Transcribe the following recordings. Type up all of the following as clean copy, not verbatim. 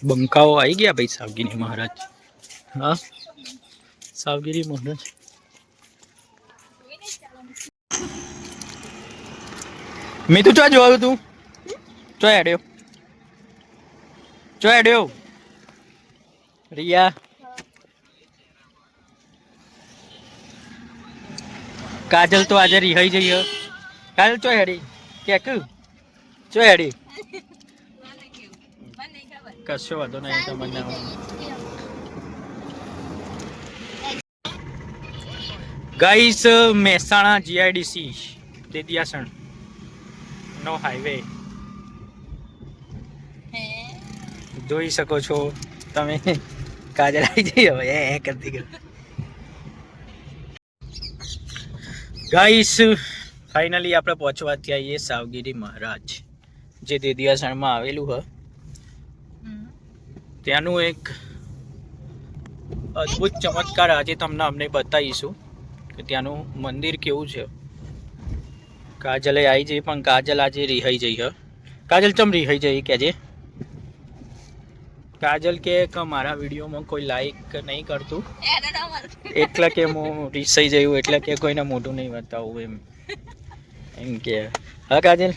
બંકાઓ આવી ગયા ભાઈ સાવગીરી મહારાજ. હા સાવગીરી મહારાજ. મેં તું ચો જોયું તું ચો હેડ્યો ચો હેડ્યો રિયા કાજલ તો આજે રિહાઈ જઈએ. કાજલ ચો હેડી કે ચો હેડી કશો વાંધો નહીં તમને. ગાઈસ મહેસાણા જીઆઈડીસી તેદિયાસણ નો હાઈવે જોઈ શકો છો તમે. કાજલ આવી જઈ હવે એ કરતી કરતી. ગાઈસ ફાઇનલી આપણે પહોંચવા ત્યાં આવીએ સાવગીરી મહારાજ જે તેદિયાસણમાં આવેલું હ. ત્યાંનું એક અદ્ભુત ચમત્કાર આજે તમને અમને બતાવીશું કે ત્યાંનું મંદિર કેવું છે. કાજલે આવી જઈ પણ કાજલ આજે રિહાઈ જઈ હ. કાજલ ચમ રિહાઈ જઈ કેજે. કાજલ કે મારા વિડીયોમાં કોઈ લાઈક નહીં કરતું એટલે કે હું રિસાઈ જયું એટલે કે કોઈને મોઢું નહીં બતાવું એમ કે. હા કાજલ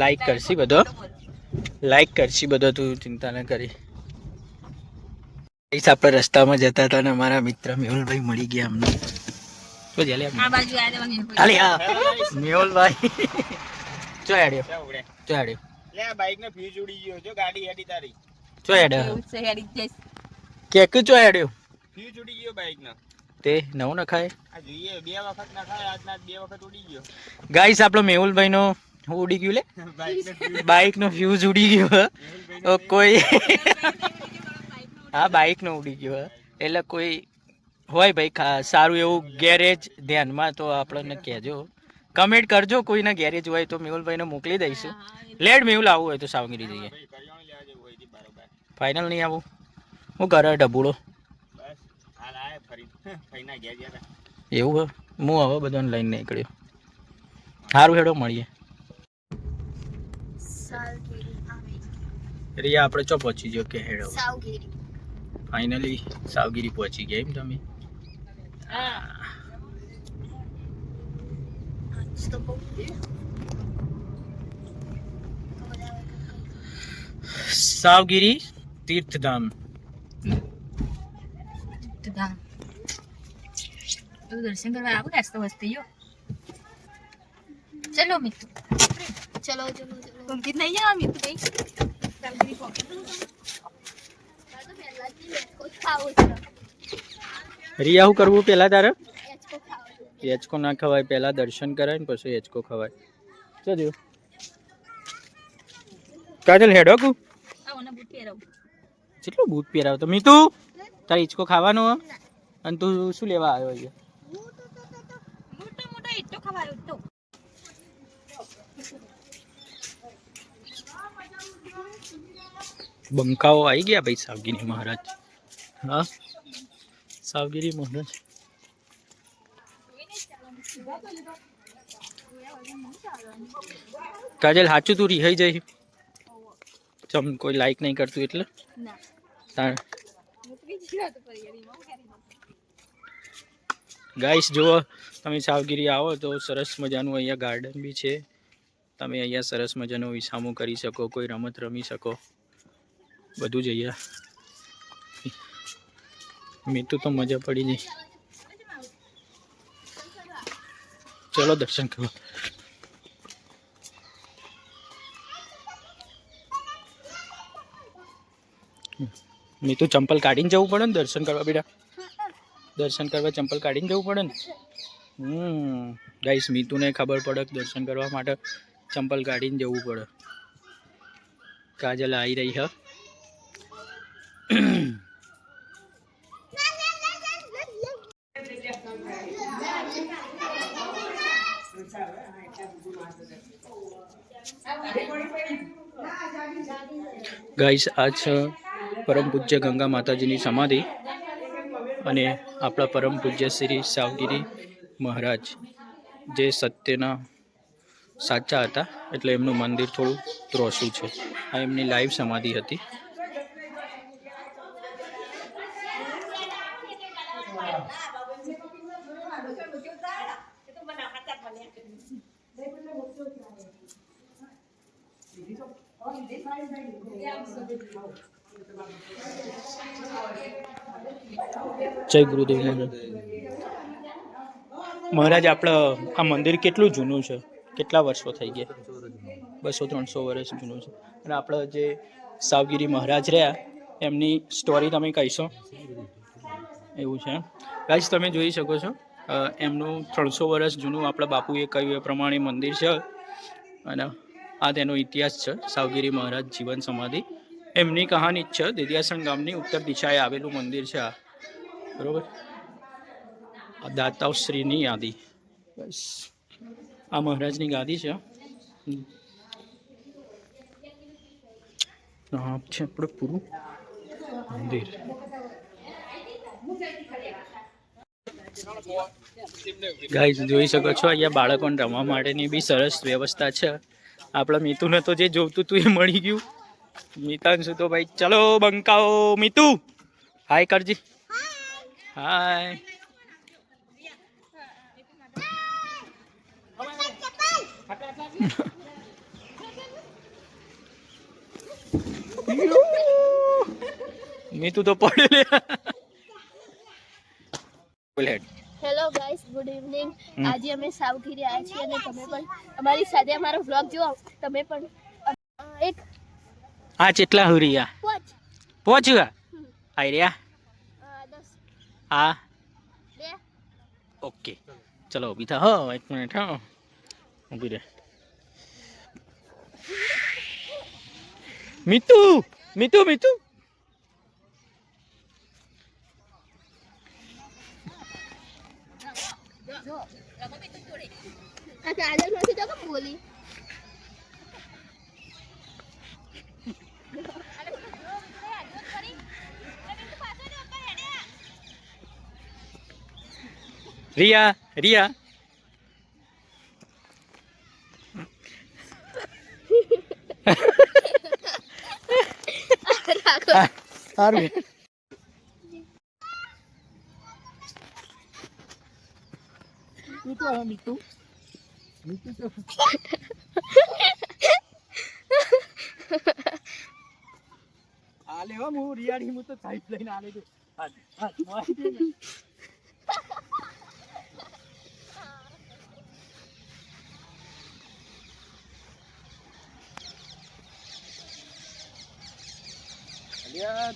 લાઈક કરશી બધો લાઈક કરશી બધો તું ચિંતા ન કરી. આપણે રસ્તામાં જતા હતા ને અમારા મિત્ર મેહુલભાઈ મળી ગયા અમને. મેહુલભાઈ ચો હેડ્યો ચો હેડ્યો બાઈક નો ફ્યુઝ ઉડી ગયો જો ગાડી હેડી તારી ચો હેડ્યો કે ચો હેડ્યો ફ્યુઝ ઉડી ગયો બાઈક નો તે નવો નખાય આ જોઈએ બે વખત નખાય આજના બે વખત ઉડી ગયો. ગાઈસ આપણો મેહુલભાઈ નો ઉડી ગયું લે બાઈક નો ફ્યુઝ ઉડી ગયો કોઈ. હા બાઈક નો ઉડી ગયો એટલે કોઈ હોય ભાઈ સારું એવું ગેરેજ ધ્યાનમાં તો આપણને કહેજો. કમેન્ટ કરજો કોઈના ગેરેજ હોય તો મેહુલભાઈને મોકલી દઈશું. લેટ મેહુલ આવું હોય તો સાવગીરી જઈએ. ફાઇનલ નહીં આવું હું કરે ડબુડો એવું હે. હું હવે બધાને લઈને નીકળ્યો. સારું હેડો મળીએ. રિયા આપણે ચો પહોંચી ગયો કે હેડો ફાઇનલી સાવગીરી પહોંચી ગયા એમ તમે. સાવગીરી તીર્થધામ દર્શન કરવા આવું નાસ્તો વસ્તી યો. ચલો મિત્ર ચલો ચલો तुम कितना ही आ मित्र भाई सावगीरी पॉकेट રિયા હું કરવું પેલા તારે એચકો ના ખવાય પેલા દર્શન કરાય ને પછી એચકો ખવાય. ચલો કાજલ હેડો કુ કેટલું બૂટ પહેરાવ તો મીતુ તારે ઈચકો ખાવાનો અને તું શું લેવા આવ્યો અહીંયા. બંકાઓ આવી ગયા ભાઈ સાવગીરી મહારાજ. હા સાવગીરી મહારાજ. કાજલ સાચું તું રિહાઈ જઈ ચમ કોઈ લાઈક નહીં કરતું એટલે. ગાઈસ જુઓ તમે સાવગીરી આવો તો સરસ મજાનું અહીંયા ગાર્ડન બી છે. તમે અહીંયા સરસ મજાનો વિસામો કરી શકો કોઈ રમત રમી શકો બધું જ અહીંયા. મીતુ તો મજા પડી ગઈ. ચલો દર્શન કરવા. મીતુ ચંપલ કાઢીને જવું પડે ને દર્શન કરવા બેટા. દર્શન કરવા ચંપલ કાઢીને જવું પડે ને. ગાઈસ મીતુને ખબર પડે દર્શન કરવા માટે ચંપલ કાઢીને જવું પડે. કાજલ આવી રહી હ. ગાઈસ આ છે પરમ પૂજ્ય ગંગા માતાજીની સમાધિ અને આપણા પરમ પૂજ્ય શ્રી સાવગીરી મહારાજ જે સત્યના સાચા હતા, એટલે એમનું મંદિર થોડું ત્રોસું છે. આ એમની લાઈવ સમાધિ હતી. જય ગુરુદેવ મહારાજ. આપણે આ મંદિર કેટલું જૂનું છે? કેટલા વર્ષો થઈ ગયા? 200-300 વર્ષ જૂનું છે. અને આપણે જે સાવગીરી મહારાજ રહ્યા એમની સ્ટોરી તમે કહીશો? એવું છે. ગાઈસ તમે જોઈ શકો છો એમનું 300 વર્ષ જૂનું આપણા બાપુએ કહ્યું એ પ્રમાણે મંદિર છે. અને આ તેનો ઇતિહાસ છે. સાવગીરી મહારાજ જીવન સમાધિ એમની કહાની જ છે. દેદિયાસણ ગામની ઉત્તર દિશાએ આવેલું મંદિર છે આ, બરોબર. દાતાશ્રીની યાદી, બસ આ મહારાજની ગાદી છે. આ છે આપણે પૂરું મંદિર. ગાઈસ જોઈ શકો છો અહીંયા બાળકોને રમવા માટેની બી સરસ વ્યવસ્થા છે. આપણા મિતુને તો જે જોવતું હતું એ મળી ગયું. મિતાંશુ તો ભાઈ ચલો બંકાઓ. મિતુ હાય કરજી. હાય. મિતુ તો પડે. Hello guys, good evening. આજે અમે સાવગીરી આવ્યા છીએ અને તમે પણ અમારી સાથે અમારો વ્લોગ જુઓ. તમે પણ એક આ કેટલા હુરિયા પહોંચ્યા આઈ રહ્યા 10 હા 2 ઓકે ચલો ઊભી થા. હો 1 મિનિટ. હા ઊભી રહે. મિતુ મિતુ મિતુ આ કાજલ નથી તો બોલી. રિયા રિયા સારું. મિતુ મિતુ તો આ લે હો. હું રિયાડી હું તો સાઈડ લઈને આ લે દે.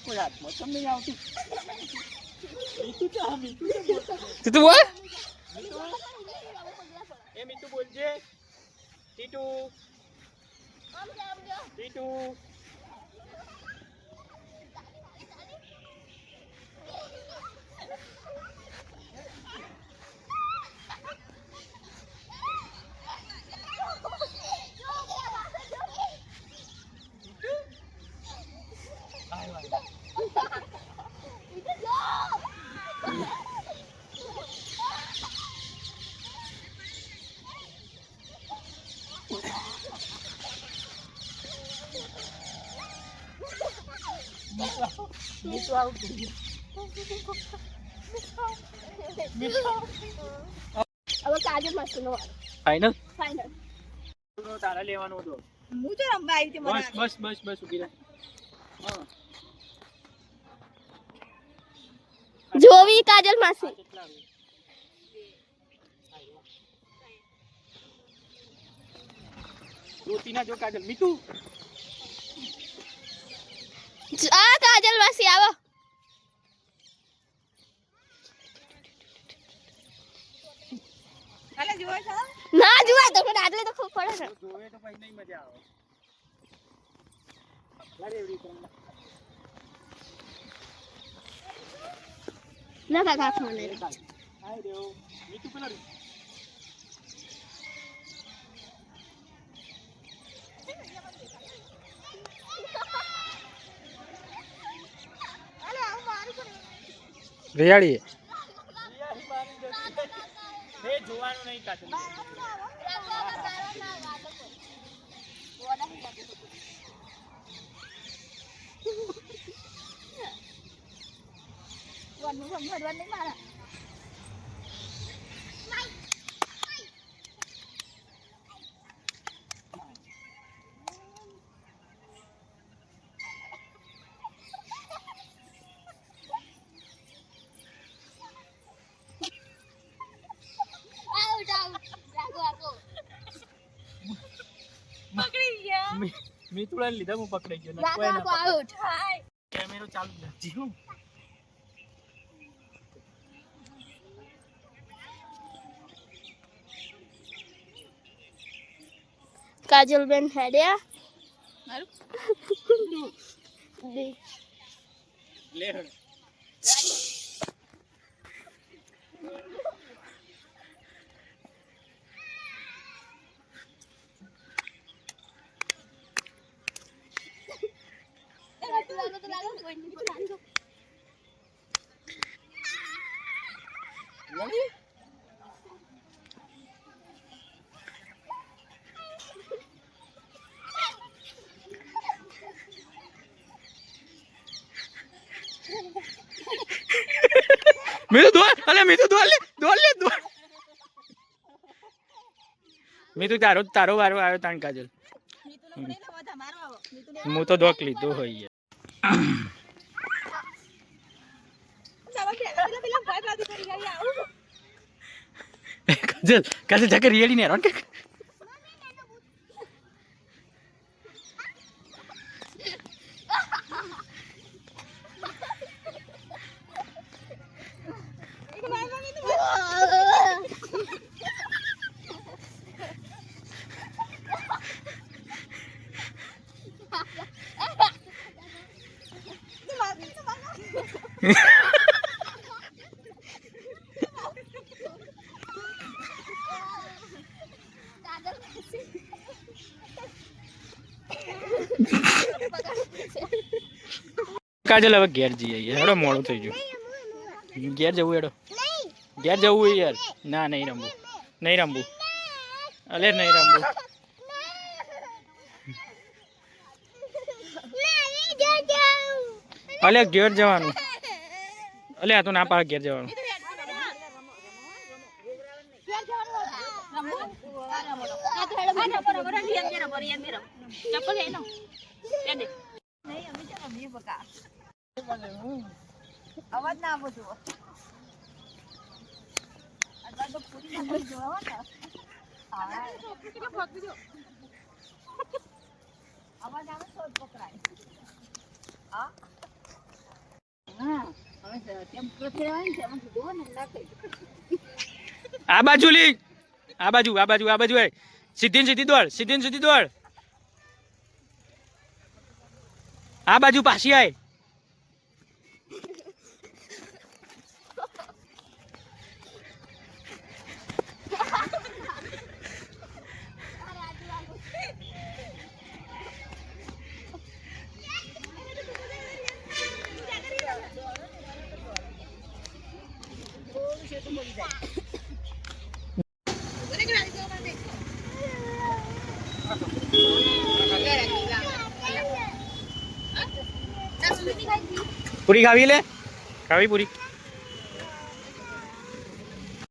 કોઈ હાથમાં કેમ નહીં આવતું? મીતુ તો હા મીતુ તું બોલ. એ મીતુ બોલજે. ટીટુ ટીટુ હવે કાજલ મસ્ત નો ફાઇનલ ફાઇનલ તારા લેવાનો હતો. હું તો રમવા આવી હતી. બસ બસ બસ બસ ઉભી રહે. હા જોવી કાજલ માસી. રોતીના જો કાજલ. મિતુ આ કાજલ માસી આવો. ના જુઓ તો પણ આટલે તો ખૂબ પડે છે. જોવે તો પછી નહીં મજા આવે. લારે એવડી કરમ ના કાકા ફોન લે. હાય દેવ. મિતુ પેલા રિયાડી જોવાનું નહીં કાચલ. મિતુડા લીધા હું પકડાઈ ગયો કેમેરો ચાલુ રાખજે હું કાજલબેન હેડ્યા લે मीतू दौड़ अरे मीतू दौड़ ले मीतू तारो तारो वारो आयो तान काजल मु तो दोक लीधो होय काजल काजल जाके रियली ने रन के काजल હવે ઘેર જઈએ હેડો મોડું થઈ ગયું ઘેર જવું હેડો ઘેર જવું યાર ના નહીં રમવું અલે નહીં રમવું અલે ઘેર જવાનું અલે આ તો ના પાડે ઘેર જવાનું અવાજ ના આપો જુઓ અવાજ તો પૂરી નંબર જોવા ને અવાજ આવે તો પકડાય હા હવે તેમ પ્રોથે આવે ને એમ જુઓ ને નાખે આ બાજુ લી આ બાજુ સીધી દોડ આ બાજુ પાછી આય પૂરી ખાવી લે ખાવી પૂરી